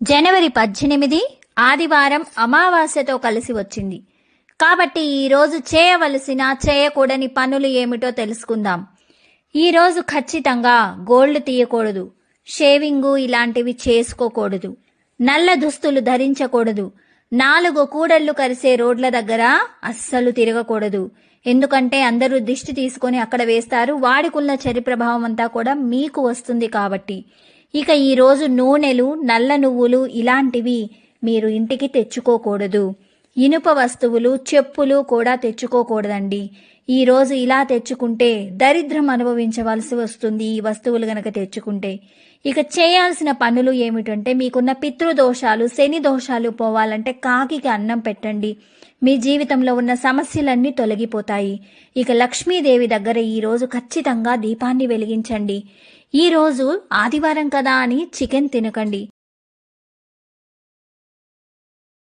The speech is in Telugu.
జనవరి 18 ఆదివారం అమావాస్యతో కలిసి వచ్చింది. కాబట్టి ఈరోజు చేయవలసిన చేయకూడని పనులు ఏమిటో తెలుసుకుందాం. ఈరోజు ఖచ్చితంగా గోల్డ్ తీయకూడదు, షేవింగు ఇలాంటివి చేసుకోకూడదు, నల్ల దుస్తులు ధరించకూడదు, 4 కూడళ్లు కరిసే రోడ్ల దగ్గర అస్సలు తిరగకూడదు. ఎందుకంటే అందరూ దిష్టి తీసుకొని అక్కడ వేస్తారు, వాడికున్న చెడు ప్రభావం అంతా కూడా మీకు వస్తుంది కాబట్టి. ఇక ఈరోజు నూనెలు, నల్ల నువ్వులు ఇలాంటివి మీరు ఇంటికి తెచ్చుకోకూడదు. ఇనుప వస్తువులు, చెప్పులు కూడా తెచ్చుకోకూడదండి. ఈరోజు ఇలా తెచ్చుకుంటే దరిద్రం అనుభవించవలసి వస్తుంది ఈ వస్తువులు గనక తెచ్చుకుంటే. ఇక చేయాల్సిన పనులు ఏమిటంటే, మీకున్న పితృదోషాలు, శని దోషాలు పోవాలంటే కాకికి అన్నం పెట్టండి. మీ జీవితంలో ఉన్న సమస్యలన్నీ తొలగిపోతాయి. ఇక లక్ష్మీదేవి దగ్గర ఈరోజు ఖచ్చితంగా దీపాన్ని వెలిగించండి. ఈరోజు ఆదివారం కదా అని చికెన్ తినకండి.